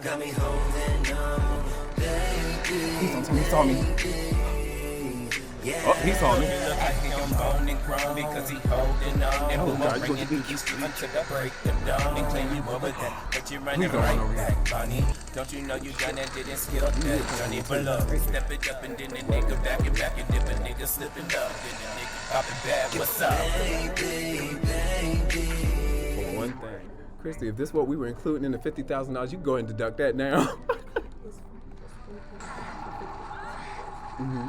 got me holding on, baby. Please don't tell me he saw me. Oh, he saw me. I think I'm bone and grown because he holding on. And boomerang and beat you until the break of dawn. And claim you over that, but you're running right back, Bonnie. Don't you know you done and didn't skill that? Johnny below. Step it up and then the nigga back and back and dip a nigga slipping up. Then the nigga popping bad. What's up? For one thing, Christy, if this is what we were including in the $50,000, you can go ahead and deduct that now. Mm-hmm.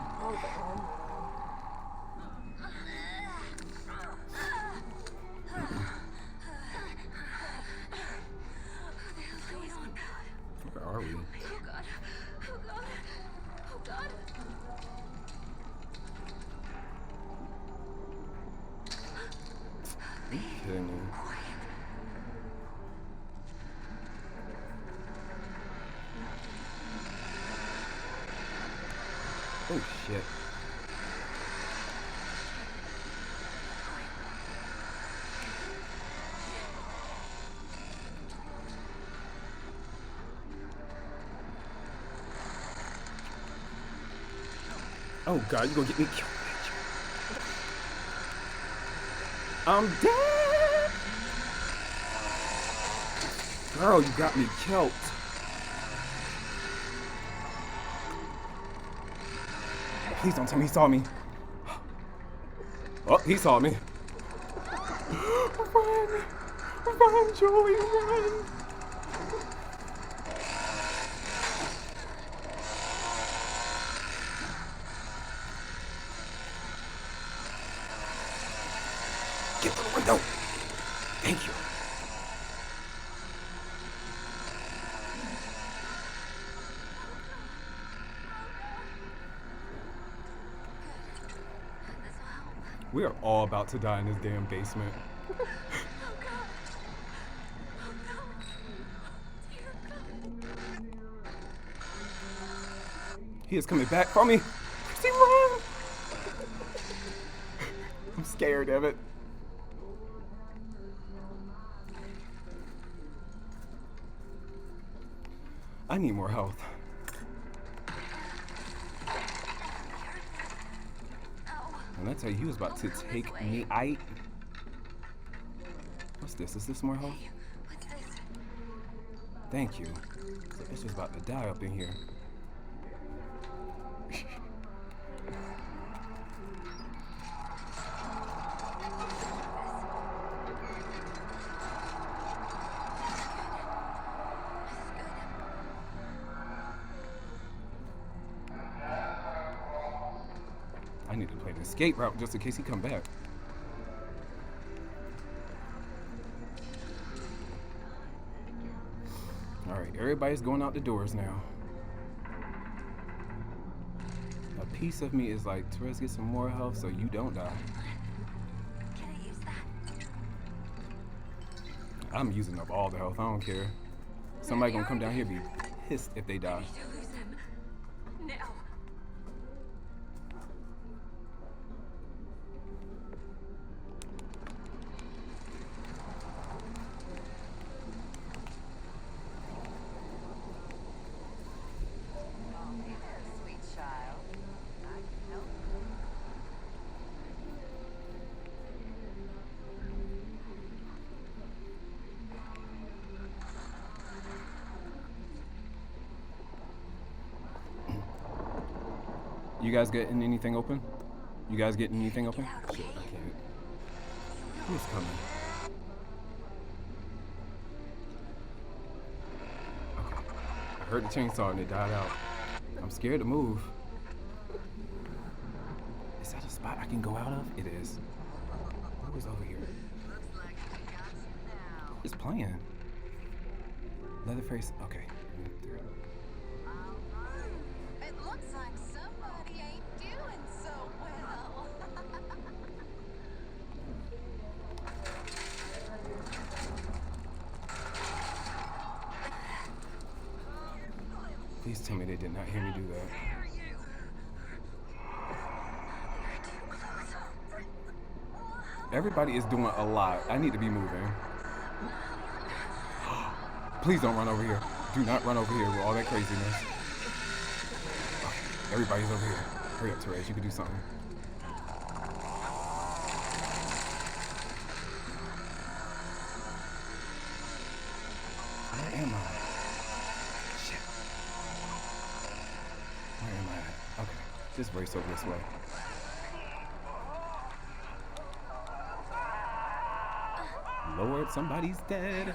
Where are we? Oh God. Oh God. Oh God. Are you kidding me? Oh shit. Oh God, you gonna get me killed, bitch. I'm dead! Girl, you got me killed. Please don't tell me he saw me. Oh, he saw me. Run! Run, Joey, run! Get through the window. Thank you. We are all about to die in this damn basement. He is coming back for me. Chrissy, run! I'm scared of it. I need more health. And I tell you, he was about to take me out. What's this? Is this more health? What's this? Thank you. This was about to die up in here. I need to play the escape route just in case he come back. Alright, everybody's going out the doors now. A piece of me is like, Therese, get some more health so you don't die. Can I use that? I'm using up all the health, I don't care. Somebody gonna come down here and be pissed if they die. To lose him. Now. You guys getting anything open? You guys getting anything open? Shit, I can't. Who's coming? Okay. I heard the chainsaw and it died out. I'm scared to move. Is that a spot I can go out of? It is. What was over here? It's playing. Leatherface. Okay. It looks like somebody ain't doing so well. Please tell me they did not hear me do that. Everybody is doing a lot. I need to be moving. Please don't run over here. Do not run over here with all that craziness. Okay, everybody's over here. Hurry up, Therese. You can do something. Where am I? Shit. Where am I at? Okay, just race over this way. Lord, somebody's dead.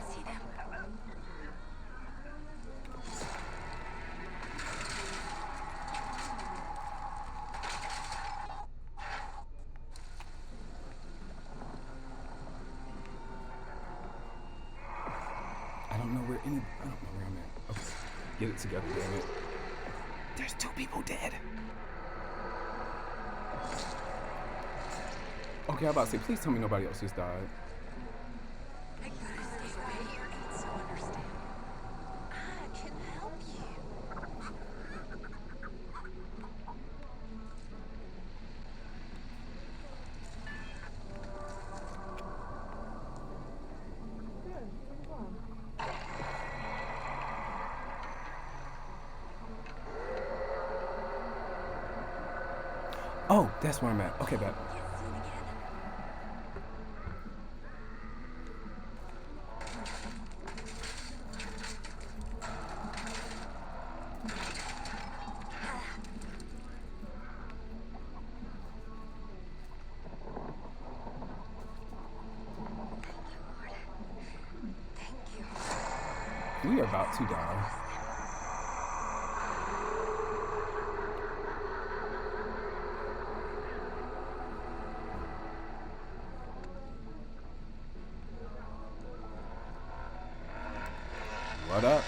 I don't know where I'm at. Okay, get it together, damn it. There's 2 people dead. Okay, I'm about to say, please tell me nobody else just died. I gotta stay right here and so understand. I can help you. Oh, that's where I'm at. Okay, bet. Get seen again. Thank you. We are about to die. What up?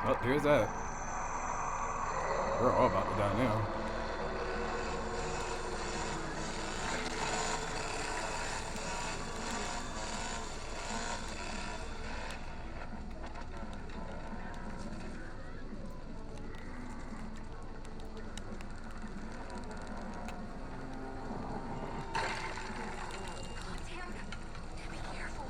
Oh, there's that. We're all about to die now. Calm down. Be careful.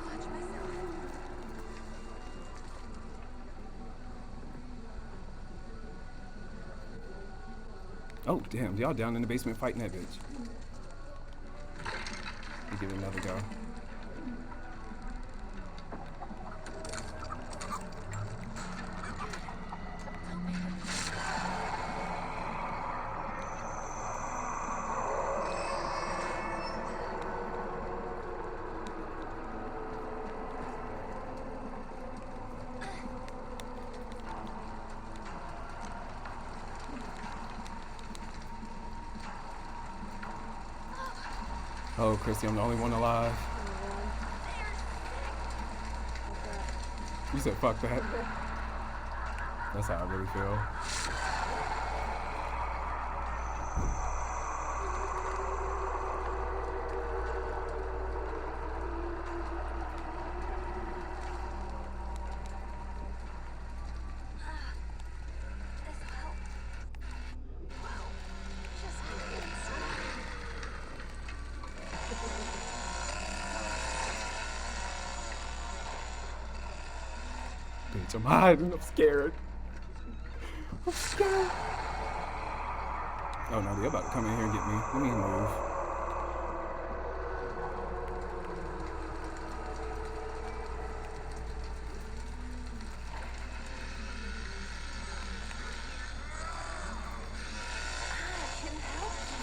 Watch myself. Oh, damn. Y'all down in the basement fighting that bitch. We'll give it another go. Oh, Chrissy, I'm the only one alive. You said fuck that. That's how I really feel. This'll help. Whoa. Just Bitch, I'm hiding. I'm scared. I'm scared. Oh no, they're about to come in here and get me. Let me move.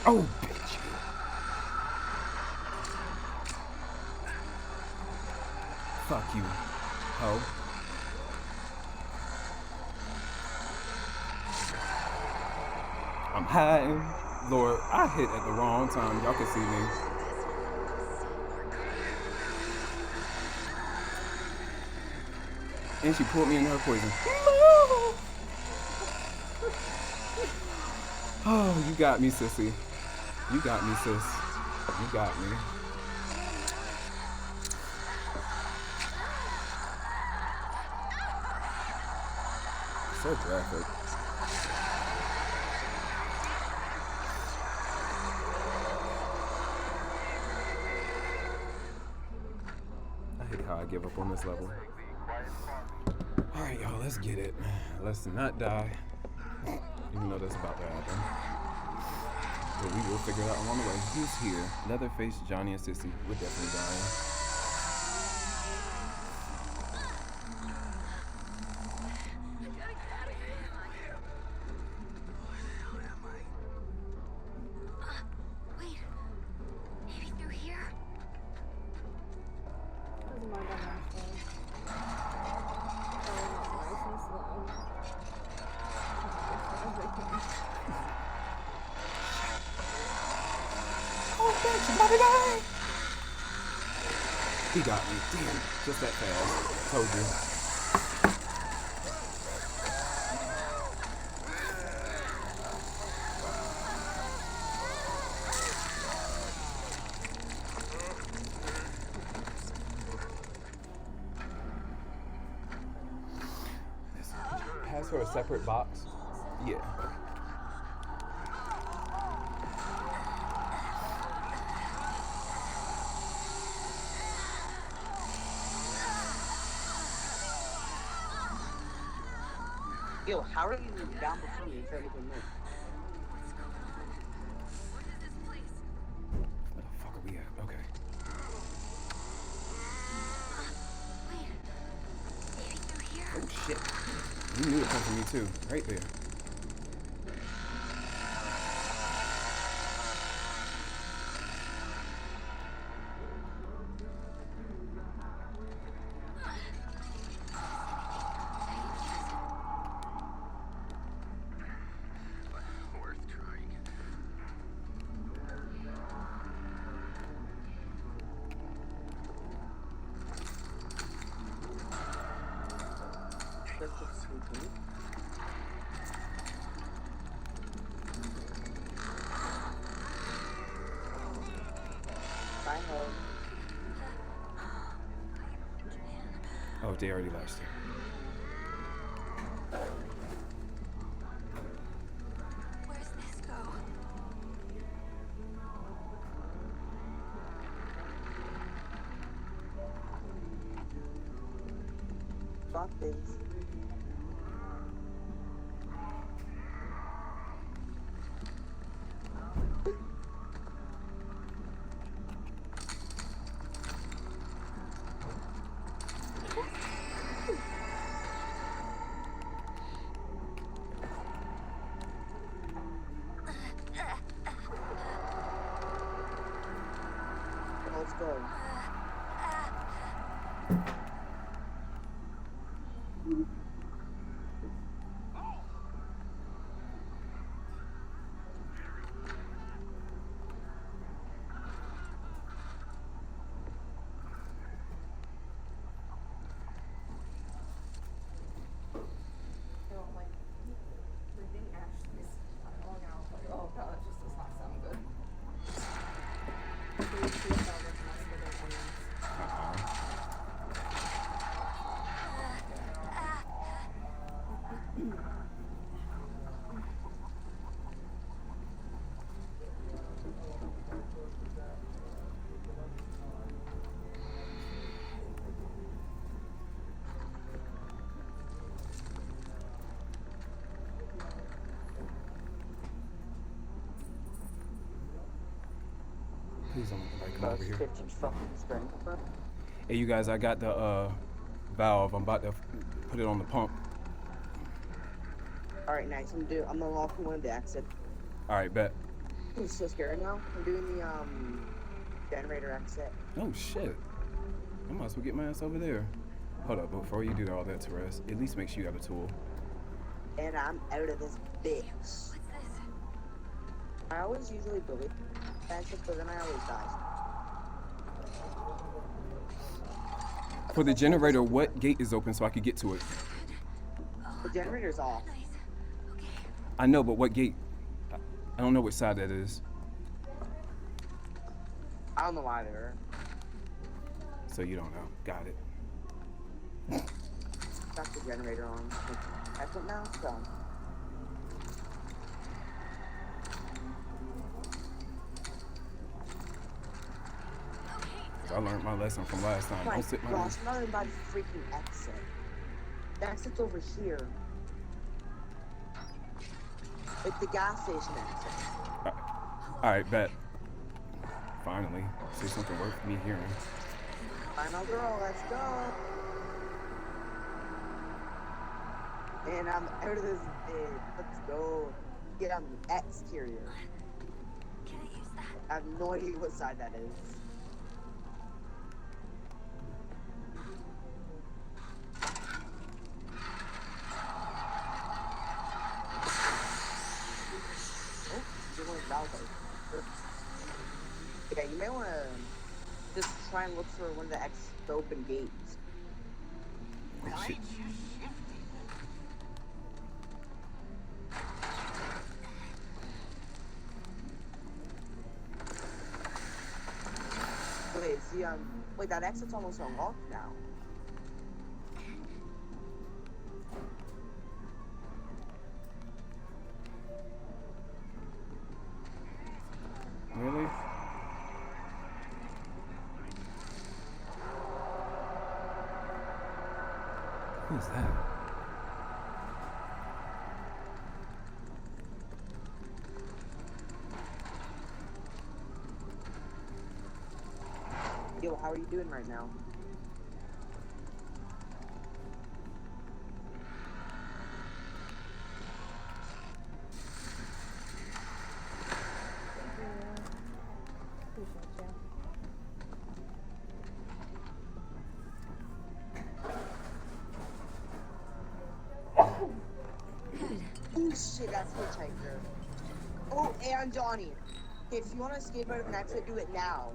Oh, bitch. Fuck you, ho. I'm hiding. Lord, I hit at the wrong time. Y'all can see me. And she pulled me in her poison. Oh, you got me, sissy. You got me, sis. You got me. So graphic. I hate how I give up on this level. Alright, y'all, let's get it. Let's not die. Even though that's about to happen. But we will figure it out along the way. Who's here? Leatherface, Johnny, and Sissy. We're definitely dying. Wait. Maybe through here? Doesn't mind that nice and slow. Oh, bitch, somebody die! He got me. Damn, just that fast. Told you. Pass her a separate box? Yeah. Yo, how are you down before me if anything new? Where the fuck are we at? Okay. Wait. Maybe through here? Oh shit. You knew it come from me too. Right there. That's just sweet. Bye, home. Oh, they already left here. Where's this go? Fuck this. Let's go. You know, like, breathing ash is falling out. Like, oh god, that just does not sound good. Please do not mess with their hands. Please don't let nobody come over here. 50 fucking strength, bro. Hey, you guys, I got the valve. I'm about to put it on the pump. Alright, nice. I'm unlocking one of the exit. All right, bet. I'm so scared now. I'm doing the generator exit. Oh shit. I might as well get my ass over there. Hold up, before you do all that, Therese, at least make sure you got a tool. And I'm out of this bitch. What's this? I always usually believe exit, but then I always die. For the generator, what gate is open so I could get to it? The generator's off. Nice. Okay. I know, but what gate? I don't know which side that is. I don't know either. So you don't know. Got it. Got the generator on. That's it now, so. I learned my lesson from last time. My Don't sit my gosh, I'm not even by the freaking exit. The exit's over here. It's the gas station exit. Alright, bet. Finally. Say something worth me hearing. Final girl, let's go. And I'm out of this bed. Let's go. Get on the exterior. Can I use that? I have no idea what side that is. Oh, you went Valdo. Yeah, you may want to just try and look for one of the open gates. Oh, shit. Wait, see, wait, that exit's almost unlocked now. Really? Who's that? Yo, how are you doing right now? Oh shit, that's Hitchhiker. Oh, and Johnny. If you want to escape out of an exit, do it now.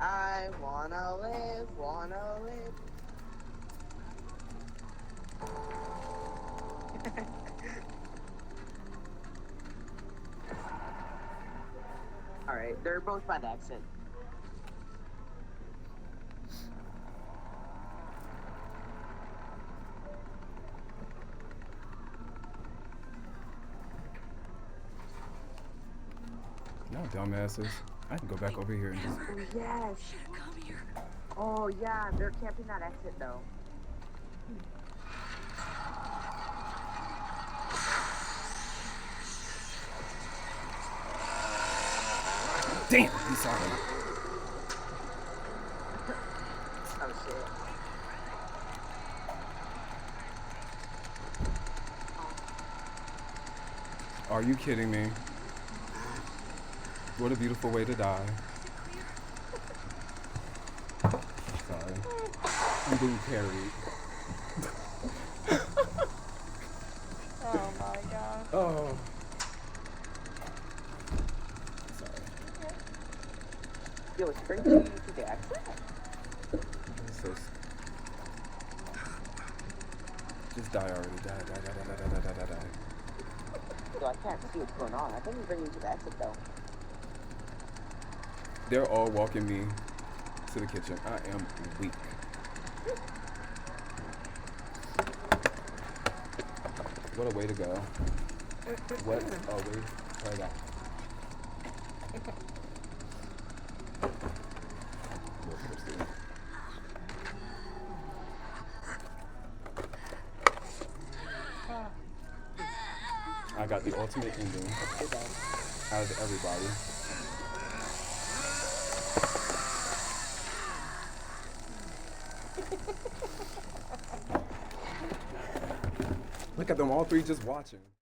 I wanna live, wanna live. Alright, they're both by the exit. No, dumbasses. I can go back over here and just... Oh, yes. Should've come here. Oh, yeah, they're camping that exit, though. Damn! He saw me. Oh, shit. Are you kidding me? What a beautiful way to die. Sorry. I'm being carried. Oh my god. Oh. Sorry. Yo, it's bringing you to the exit. It's so just die already. Die. Yo, I can't see what's going on. I think he's bringing you to the exit, though. They're all walking me to the kitchen. I am weak. What a way to go. What a way to go. I got the ultimate ending out of everybody. Look at them all three just watching.